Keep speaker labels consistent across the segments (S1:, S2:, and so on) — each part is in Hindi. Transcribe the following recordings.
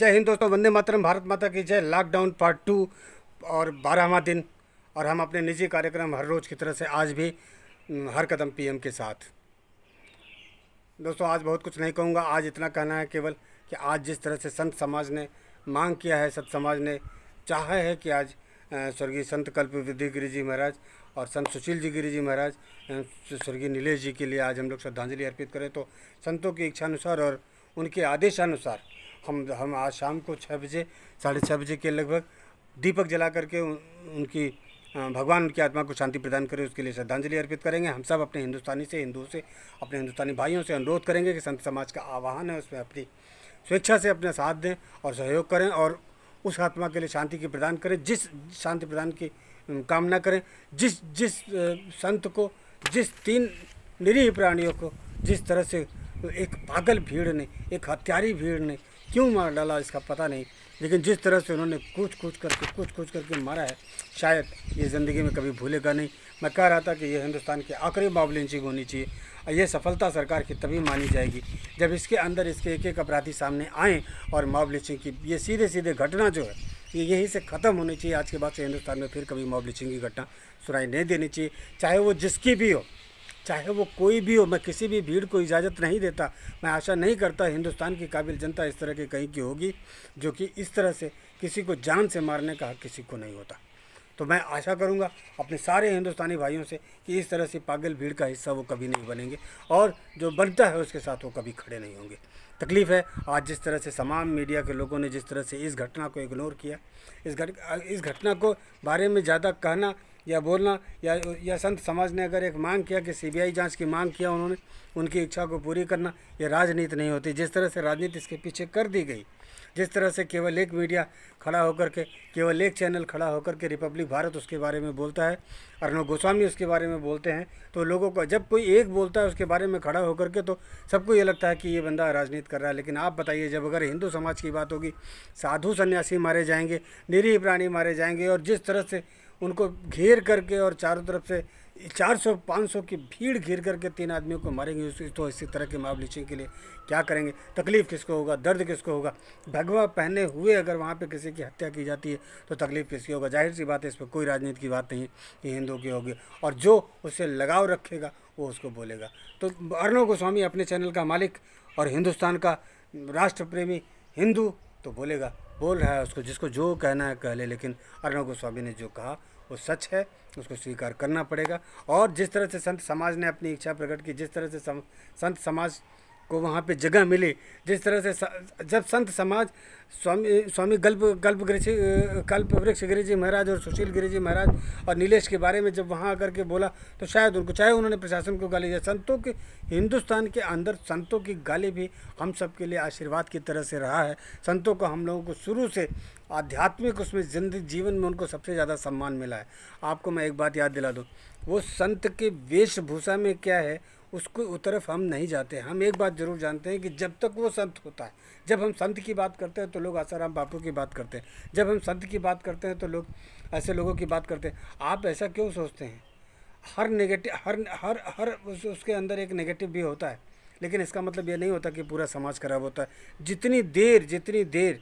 S1: जय हिंद दोस्तों, वंदे मातरम, भारत माता की जय। लॉकडाउन पार्ट 2 और 12वां दिन, और हम अपने निजी कार्यक्रम हर रोज़ की तरह से आज भी हर कदम पीएम के साथ। दोस्तों आज बहुत कुछ नहीं कहूँगा, आज इतना कहना है केवल कि आज जिस तरह से संत समाज ने मांग किया है, संत समाज ने चाहा है कि आज स्वर्गीय संत कल्पवृद्धि गिरि जी महाराज और संत सुशील जी गिरि जी महाराज, स्वर्गीय नीलेश जी के लिए आज हम लोग श्रद्धांजलि अर्पित करें। तो संतों की इच्छानुसार और उनके आदेशानुसार हम आज शाम को 6 बजे 6:30 बजे के लगभग दीपक जला करके उनकी भगवान उनकी आत्मा को शांति प्रदान करे, उसके लिए श्रद्धांजलि अर्पित करेंगे। हम सब अपने हिंदुओं से अपने हिंदुस्तानी भाइयों से अनुरोध करेंगे कि संत समाज का आह्वान है, उसमें अपनी स्वेच्छा से अपना साथ दें और सहयोग करें और उस आत्मा के लिए शांति की प्रदान करें, जिस शांति प्रदान की कामना करें, जिस संत को, जिस 3 निरीह प्राणियों को जिस तरह से एक पागल भीड़ ने, एक हत्यारी भीड़ ने क्यों मार डाला इसका पता नहीं, लेकिन जिस तरह से उन्होंने कूच करके मारा है, शायद ये ज़िंदगी में कभी भूलेगा नहीं। मैं कह रहा था कि ये हिंदुस्तान की आखिरी मॉब लिंचिंग होनी चाहिए, और ये सफलता सरकार की तभी मानी जाएगी जब इसके अंदर इसके एक अपराधी सामने आएँ और मॉब लिंचिंग की ये सीधे घटना जो है ये यहीं से ख़त्म होनी चाहिए। आज के बाद से हिंदुस्तान में फिर कभी मॉब लिंचिंग की घटना सुनाई नहीं देनी चाहिए, चाहे वो जिसकी भी हो, चाहे वो कोई भी हो। मैं किसी भी भीड़ को इजाज़त नहीं देता। मैं आशा नहीं करता हिंदुस्तान की काबिल जनता इस तरह की कहीं की होगी जो कि इस तरह से किसी को जान से मारने का हक किसी को नहीं होता। तो मैं आशा करूंगा अपने सारे हिंदुस्तानी भाइयों से कि इस तरह से पागल भीड़ का हिस्सा वो कभी नहीं बनेंगे, और जो बनता है उसके साथ वो कभी खड़े नहीं होंगे। तकलीफ़ है आज जिस तरह से तमाम मीडिया के लोगों ने जिस तरह से इस घटना को इग्नोर किया, इस घटना को बारे में ज़्यादा कहना या बोलना, या संत समाज ने अगर एक मांग किया कि सीबीआई जांच की मांग किया उन्होंने, उनकी इच्छा को पूरी करना, ये राजनीति नहीं होती। जिस तरह से राजनीति इसके पीछे कर दी गई, जिस तरह से केवल एक मीडिया खड़ा होकर के, केवल एक चैनल खड़ा होकर के रिपब्लिक भारत उसके बारे में बोलता है, अर्णव गोस्वामी उसके बारे में बोलते हैं, तो लोगों को जब कोई एक बोलता है उसके बारे में खड़ा होकर के तो सबको ये लगता है कि ये बंदा राजनीति कर रहा है। लेकिन आप बताइए, जब अगर हिंदू समाज की बात होगी, साधु सन्यासी मारे जाएंगे, निरीह प्राणी मारे जाएंगे, और जिस तरह से उनको घेर करके और चारों तरफ से 400-500 की भीड़ घेर करके 3 आदमियों को मारेंगे, तो इसी तरह के मॉब लिंचिंग के लिए क्या करेंगे? तकलीफ़ किसको होगा, दर्द किसको होगा? भगवा पहने हुए अगर वहाँ पे किसी की हत्या की जाती है तो तकलीफ़ किसकी होगा? जाहिर सी बात है, इस पर कोई राजनीति की बात नहीं है कि हिंदुओं की होगी, और जो उससे लगाव रखेगा वो उसको बोलेगा। तो अर्णव गोस्वामी अपने चैनल का मालिक और हिंदुस्तान का राष्ट्र प्रेमी हिंदू तो बोलेगा, बोल रहा है, उसको जिसको जो कहना है कह ले, लेकिन अर्णव गोस्वामी ने जो कहा वो सच है, उसको स्वीकार करना पड़ेगा। और जिस तरह से संत समाज ने अपनी इच्छा प्रकट की, जिस तरह से संत समाज को वहाँ पे जगह मिली, जिस तरह से जब संत समाज स्वामी कल्पवृक्ष गिरि जी महाराज और सुशील गिरि जी महाराज और नीलेश के बारे में जब वहाँ आकर के बोला, तो शायद उनको, चाहे उन्होंने प्रशासन को गाली दिया, संतों के हिंदुस्तान के अंदर संतों की गाली भी हम सब के लिए आशीर्वाद की तरह से रहा है। संतों को हम लोगों को शुरू से आध्यात्मिक उसमें जिंदगी जीवन में उनको सबसे ज़्यादा सम्मान मिला है। आपको मैं एक बात याद दिला दूँ, वो संत के वेशभूषा में क्या है उसको उस तरफ हम नहीं जाते। हम एक बात ज़रूर जानते हैं कि जब तक वो संत होता है, जब हम संत की बात करते हैं तो लोग आसाराम बापू की बात करते हैं, जब हम संत की बात करते हैं तो लोग ऐसे लोगों की बात करते हैं। आप ऐसा क्यों सोचते हैं? हर नेगेटिव हर उसके अंदर एक नेगेटिव भी होता है, लेकिन इसका मतलब ये नहीं होता कि पूरा समाज खराब होता है। जितनी देर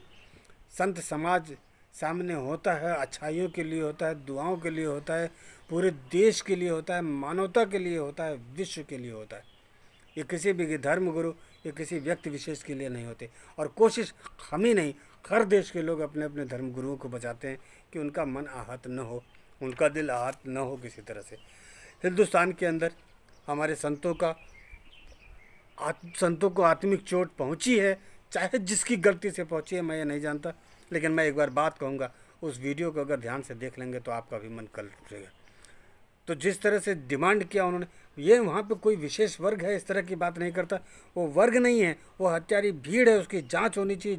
S1: संत समाज सामने होता है, अच्छाइयों के लिए होता है, दुआओं के लिए होता है, पूरे देश के लिए होता है, मानवता के लिए होता है, विश्व के लिए होता है। ये किसी भी धर्म गुरु या किसी व्यक्ति विशेष के लिए नहीं होते। और कोशिश हम ही नहीं, हर देश के लोग अपने अपने धर्म गुरुओं को बचाते हैं कि उनका मन आहत न हो, उनका दिल आहत न हो किसी तरह से। हिंदुस्तान के अंदर हमारे संतों को आत्मिक चोट पहुंची है, चाहे जिसकी गलती से पहुंची है, मैं ये नहीं जानता, लेकिन मैं एक बार बात कहूँगा, उस वीडियो को अगर ध्यान से देख लेंगे तो आपका भी मन कल उठेगा। तो जिस तरह से डिमांड किया उन्होंने, ये वहाँ पे कोई विशेष वर्ग है इस तरह की बात नहीं करता, वो वर्ग नहीं है, वो हत्यारी भीड़ है, उसकी जांच होनी चाहिए।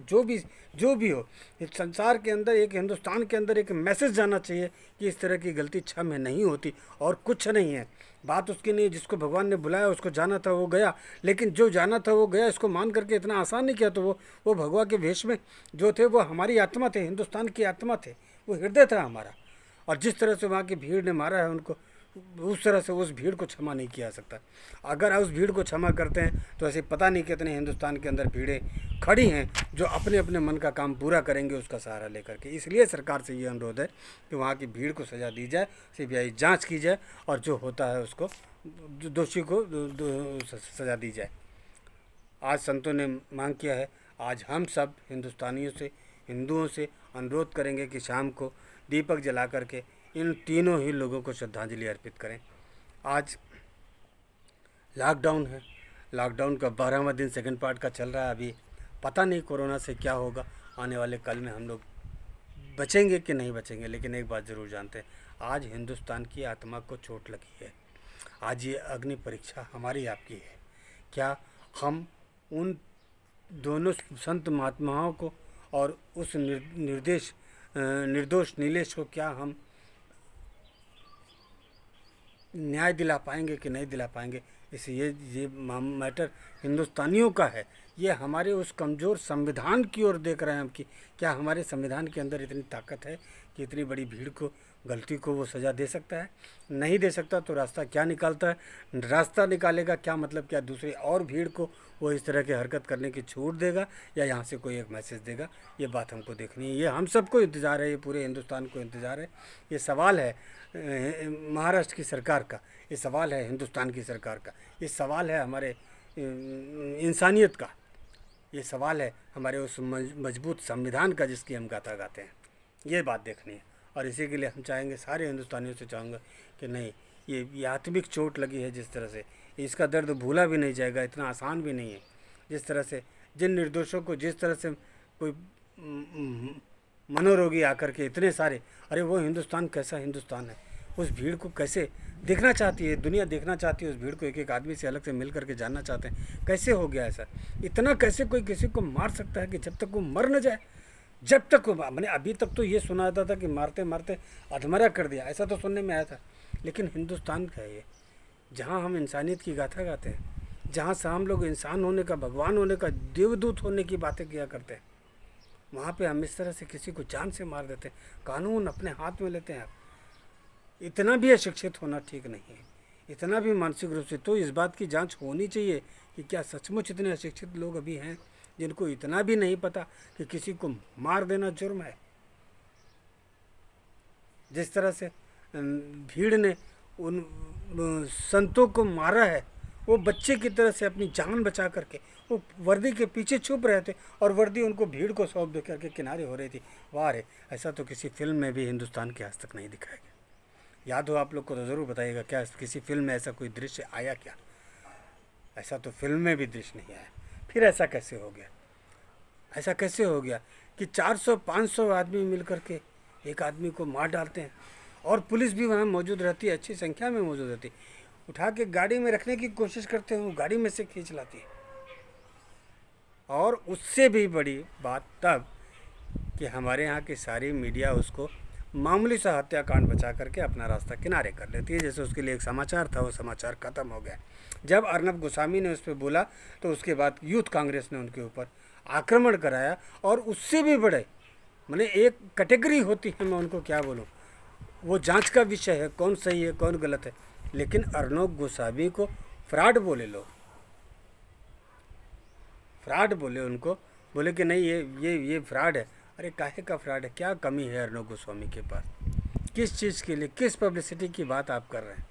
S1: जो भी हो, इस संसार के अंदर, एक हिंदुस्तान के अंदर एक मैसेज जाना चाहिए कि इस तरह की गलती क्षम्य नहीं होती, और कुछ नहीं है। बात उसकी नहीं है, जिसको भगवान ने बुलाया उसको जाना था वो गया, लेकिन जो जाना था वो गया, इसको मान करके इतना आसान नहीं किया। तो वो भगवा के वेश में जो थे वो हमारी आत्मा थे, हिंदुस्तान की आत्मा थे, वो हृदय था हमारा। और जिस तरह से वहाँ की भीड़ ने मारा है उनको, उस तरह से उस भीड़ को क्षमा नहीं किया जा सकता। अगर उस भीड़ को क्षमा करते हैं तो ऐसे पता नहीं कितने हिंदुस्तान के अंदर भीड़ें खड़ी हैं जो अपने अपने मन का काम पूरा करेंगे उसका सहारा लेकर के। इसलिए सरकार से ये अनुरोध है कि वहाँ की भीड़ को सज़ा दी जाए, सीबीआई जांच की जाए और जो होता है उसको दोषी को सज़ा दी जाए। आज संतों ने मांग किया है, आज हम सब हिंदुस्तानियों से, हिंदुओं से अनुरोध करेंगे कि शाम को दीपक जला करके इन तीनों ही लोगों को श्रद्धांजलि अर्पित करें। आज लॉकडाउन है, लॉकडाउन का 12वां दिन सेकंड पार्ट का चल रहा है। अभी पता नहीं कोरोना से क्या होगा, आने वाले कल में हम लोग बचेंगे कि नहीं बचेंगे, लेकिन एक बात ज़रूर जानते हैं, आज हिंदुस्तान की आत्मा को चोट लगी है। आज ये अग्नि परीक्षा हमारी आपकी है। क्या हम उन दोनों संत महात्माओं को और उस निर्दोष नीलेश को क्या हम न्याय दिला पाएंगे कि नहीं दिला पाएंगे? इसलिए ये मैटर हिंदुस्तानियों का है। ये हमारे उस कमज़ोर संविधान की ओर देख रहे हैं हम कि क्या हमारे संविधान के अंदर इतनी ताकत है कि इतनी बड़ी भीड़ को, गलती को वो सज़ा दे सकता है? नहीं दे सकता तो रास्ता क्या निकालता है? रास्ता निकालेगा क्या मतलब, क्या दूसरी और भीड़ को वो इस तरह की हरकत करने की छूट देगा या यहाँ से कोई एक मैसेज देगा? ये बात हमको देखनी है। ये हम सबको इंतज़ार है, ये पूरे हिंदुस्तान को इंतज़ार है। ये सवाल है महाराष्ट्र की सरकार का, ये सवाल है हिंदुस्तान की सरकार का, ये सवाल है हमारे इंसानियत का, ये सवाल है हमारे उस मजबूत संविधान का जिसकी हम गाथा गाते हैं। ये बात देखनी है और इसी के लिए हम चाहेंगे, सारे हिंदुस्तानियों से चाहूँगा कि नहीं, ये आत्मिक चोट लगी है जिस तरह से, इसका दर्द भूला भी नहीं जाएगा, इतना आसान भी नहीं है। जिस तरह से जिन निर्दोषों को, जिस तरह से कोई मनोरोगी आकर के इतने सारे, अरे वो हिंदुस्तान कैसा हिंदुस्तान है, उस भीड़ को कैसे देखना चाहती है दुनिया, देखना चाहती है उस भीड़ को, एक एक आदमी से अलग से मिल करके जानना चाहते हैं कैसे हो गया ऐसा, इतना कैसे कोई किसी को मार सकता है कि जब तक वो मर न जाए, जब तक वो, मैंने अभी तक तो ये सुना था कि मारते मारते अधमरा कर दिया, ऐसा तो सुनने में आया था। लेकिन हिंदुस्तान का है ये, जहाँ हम इंसानियत की गाथा गाते हैं, जहाँ से हम लोग इंसान होने का, भगवान होने का, देवदूत होने की बातें किया करते हैं, वहाँ पे हम इस तरह से किसी को जान से मार देते हैं, कानून अपने हाथ में लेते हैं। आप इतना भी अशिक्षित होना ठीक नहीं है, इतना भी मानसिक रूप से तो इस बात की जांच होनी चाहिए कि क्या सचमुच इतने अशिक्षित लोग अभी हैं जिनको इतना भी नहीं पता कि किसी को मार देना जुर्म है। जिस तरह से भीड़ ने उन संतों को मारा है, वो बच्चे की तरह से अपनी जान बचा करके वो वर्दी के पीछे छुप रहे थे और वर्दी उनको भीड़ को सौंप दे करके किनारे हो रही थी। वाह रे, ऐसा तो किसी फिल्म में भी हिंदुस्तान के आज तक नहीं दिखाया गया। याद हो आप लोग को तो ज़रूर बताइएगा, क्या किसी फिल्म में ऐसा कोई दृश्य आया क्या? ऐसा तो फिल्म में भी दृश्य नहीं आया। फिर ऐसा कैसे हो गया? ऐसा कैसे हो गया कि 400-500 आदमी मिल करके एक आदमी को मार डालते हैं और पुलिस भी वहाँ मौजूद रहती है, अच्छी संख्या में मौजूद रहती है, उठा के गाड़ी में रखने की कोशिश करते हैं, वो गाड़ी में से खींच लाती है। और उससे भी बड़ी बात तब कि हमारे यहाँ की सारी मीडिया उसको मामूली सा हत्याकांड बचा करके अपना रास्ता किनारे कर लेती है। जैसे उसके लिए एक समाचार था, वो समाचार ख़त्म हो गया। जब अर्नब गोस्वामी ने उस पर बोला तो उसके बाद यूथ कांग्रेस ने उनके ऊपर आक्रमण कराया। और उससे भी बड़े, मैंने एक कैटेगरी होती है, मैं उनको क्या बोलूँ, वो जांच का विषय है, कौन सही है कौन गलत है। लेकिन अर्नब गोस्वामी को फ्रॉड बोले लोग, फ्रॉड बोले उनको, बोले कि नहीं ये फ्रॉड है। अरे काहे का फ्रॉड है? क्या कमी है अर्नब गोस्वामी के पास? किस चीज़ के लिए, किस पब्लिसिटी की बात आप कर रहे हैं?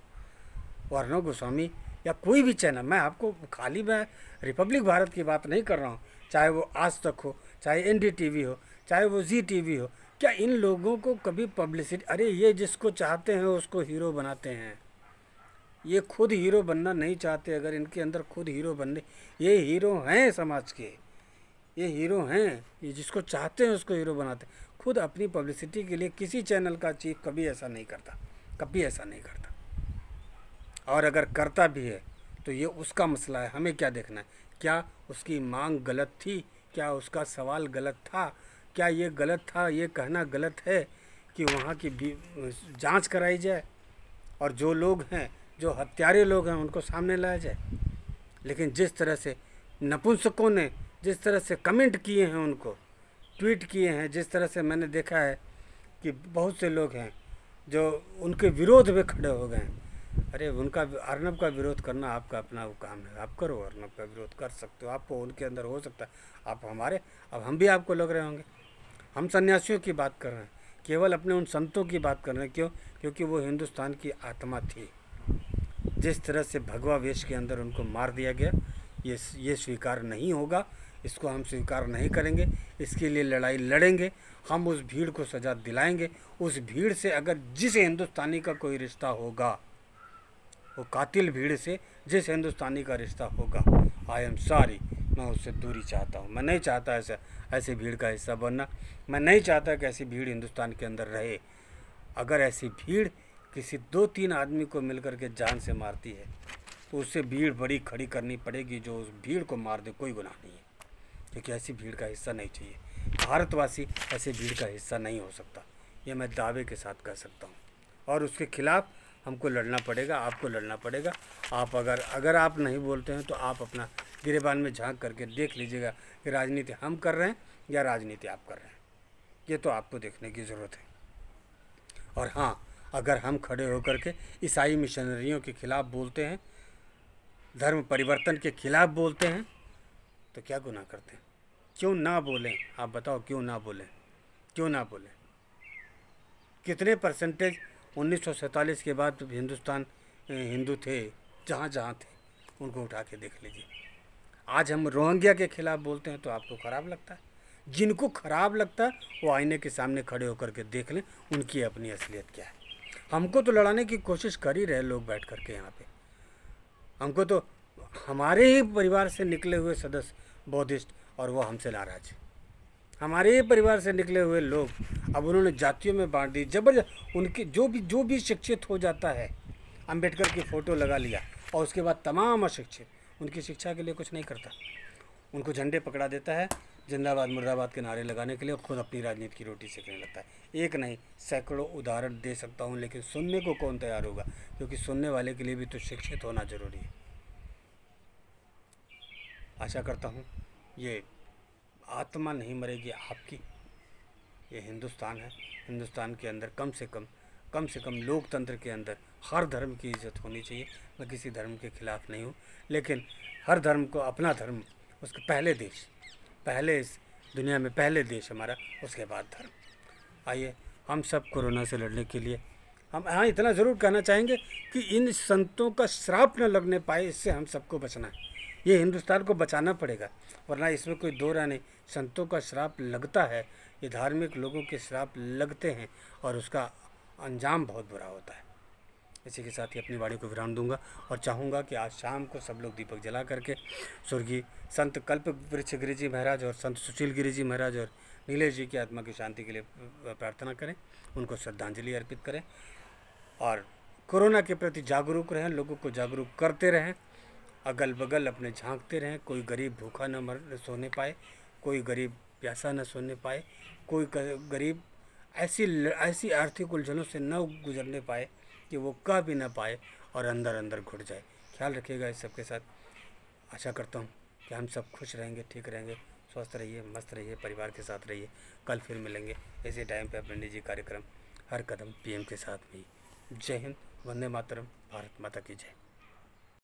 S1: वो अर्नब गोस्वामी या कोई भी चैनल, मैं आपको खाली मैं रिपब्लिक भारत की बात नहीं कर रहा हूँ, चाहे वो आज तक हो, चाहे NDTV हो, चाहे वो ZTV हो, क्या इन लोगों को कभी पब्लिसिटी, अरे ये जिसको चाहते हैं उसको हीरो बनाते हैं, ये खुद हीरो बनना नहीं चाहते। अगर इनके अंदर खुद हीरो बनने, ये हीरो हैं समाज के, ये हीरो हैं, ये जिसको चाहते हैं उसको हीरो बनाते हैं। खुद अपनी पब्लिसिटी के लिए किसी चैनल का चीफ कभी ऐसा नहीं करता, कभी ऐसा नहीं करता। और अगर करता भी है तो ये उसका मसला है, हमें क्या देखना है? क्या उसकी मांग गलत थी? क्या उसका सवाल गलत था? क्या ये गलत था, ये कहना गलत है कि वहाँ की जांच कराई जाए और जो लोग हैं, जो हत्यारे लोग हैं, उनको सामने लाया जाए? लेकिन जिस तरह से नपुंसकों ने जिस तरह से कमेंट किए हैं, उनको ट्वीट किए हैं, जिस तरह से मैंने देखा है कि बहुत से लोग हैं जो उनके विरोध में खड़े हो गए हैं, अरे उनका अर्नब का विरोध करना आपका अपना वो काम है, आप करो, अर्नब का विरोध कर सकते हो, आपको उनके अंदर हो सकता है, आप हमारे, अब हम भी आपको लग रहे होंगे। हम सन्यासियों की बात कर रहे हैं, केवल अपने उन संतों की बात कर रहे हैं। क्यों? क्योंकि वो हिंदुस्तान की आत्मा थी। जिस तरह से भगवा वेश के अंदर उनको मार दिया गया, ये स्वीकार नहीं होगा, इसको हम स्वीकार नहीं करेंगे, इसके लिए लड़ाई लड़ेंगे। हम उस भीड़ को सज़ा दिलाएंगे। उस भीड़ से अगर जिस हिंदुस्तानी का कोई रिश्ता होगा, वो कातिल भीड़ से जिस हिंदुस्तानी का रिश्ता होगा, आई एम सॉरी, मैं उससे दूरी चाहता हूँ। मैं नहीं चाहता ऐसे भीड़ का हिस्सा बनना। मैं नहीं चाहता कि ऐसी भीड़ हिंदुस्तान के अंदर रहे। अगर ऐसी भीड़ किसी 2-3 आदमी को मिलकर के जान से मारती है तो उससे भीड़ बड़ी खड़ी करनी पड़ेगी, जो उस भीड़ को मार दे, कोई गुनाह नहीं है। क्योंकि ऐसी भीड़ का हिस्सा नहीं चाहिए। भारतवासी ऐसी भीड़ का हिस्सा नहीं हो सकता, ये मैं दावे के साथ कह सकता हूँ। और उसके खिलाफ हमको लड़ना पड़ेगा, आपको लड़ना पड़ेगा। आप अगर आप नहीं बोलते हैं तो आप अपना गिरेबान में झांक करके देख लीजिएगा कि राजनीति हम कर रहे हैं या राजनीति आप कर रहे हैं। ये तो आपको देखने की ज़रूरत है। और हाँ, अगर हम खड़े होकर के ईसाई मिशनरियों के खिलाफ बोलते हैं, धर्म परिवर्तन के खिलाफ बोलते हैं, तो क्या गुनाह करते हैं? क्यों ना बोलें? आप बताओ, क्यों ना बोलें? क्यों ना बोलें? कितने परसेंटेज 1947 के बाद हिंदुस्तान हिंदू थे, जहाँ जहाँ थे, उनको उठा के देख लीजिए। आज हम रोहिंग्या के खिलाफ बोलते हैं तो आपको ख़राब लगता है। जिनको ख़राब लगता है वो आईने के सामने खड़े होकर के देख लें उनकी अपनी असलियत क्या है। हमको तो लड़ाने की कोशिश कर ही रहे लोग बैठ करके यहाँ पे। हमको तो हमारे ही परिवार से निकले हुए सदस्य बौद्धिस्ट, और वो हमसे नाराज। हमारे ही परिवार से निकले हुए लोग अब उन्होंने जातियों में बांट दी जबरदस्त। उनकी जो भी शिक्षित हो जाता है, अंबेडकर की फ़ोटो लगा लिया और उसके बाद तमाम अशिक्षित उनकी शिक्षा के लिए कुछ नहीं करता। उनको झंडे पकड़ा देता है, जिंदाबाद मुर्दाबाद के नारे लगाने के लिए, खुद अपनी राजनीति की रोटी सेकने लगता है। एक नहीं, सैकड़ों उदाहरण दे सकता हूँ, लेकिन सुनने को कौन तैयार होगा? क्योंकि सुनने वाले के लिए भी तो शिक्षित होना जरूरी है। आशा करता हूँ ये आत्मा नहीं मरेगी आपकी। ये हिंदुस्तान है, हिंदुस्तान के अंदर कम से कम लोकतंत्र के अंदर हर धर्म की इज्जत होनी चाहिए। मैं किसी धर्म के खिलाफ़ नहीं हूँ, लेकिन हर धर्म को अपना धर्म, उसके पहले देश, पहले इस दुनिया में पहले देश हमारा, उसके बाद धर्म। आइए हम सब कोरोना से लड़ने के लिए हम हाँ इतना ज़रूर कहना चाहेंगे कि इन संतों का श्राप न लगने पाए, इससे हम सबको बचना है। ये हिंदुस्तान को बचाना पड़ेगा, वरना इसमें कोई दो राय नहीं। संतों का श्राप लगता है, ये धार्मिक लोगों के श्राप लगते हैं और उसका अंजाम बहुत बुरा होता है। इसी के साथ ही अपनी वाणी को विराम दूंगा और चाहूँगा कि आज शाम को सब लोग दीपक जला करके स्वर्गीय संत कल्प वृक्ष गिरि जी महाराज और संत सुशील गिरि जी महाराज और नीलेश जी की आत्मा की शांति के लिए प्रार्थना करें, उनको श्रद्धांजलि अर्पित करें और कोरोना के प्रति जागरूक रहें, लोगों को जागरूक करते रहें, अगल बगल अपने झांकते रहें। कोई गरीब भूखा न सोने पाए, कोई गरीब प्यासा न सोने पाए, कोई गरीब ऐसी आर्थिक उलझनों से न गुजरने पाए कि वो कह भी ना पाए और अंदर अंदर घुट जाए। ख्याल रखिएगा इस सब के साथ। आशा करता हूँ कि हम सब खुश रहेंगे, ठीक रहेंगे, स्वस्थ रहिए, मस्त रहिए, परिवार के साथ रहिए। कल फिर मिलेंगे इसी टाइम पे अपने निजी कार्यक्रम हर कदम पीएम के साथ भी। जय हिंद, वंदे मातरम, भारत माता की जय।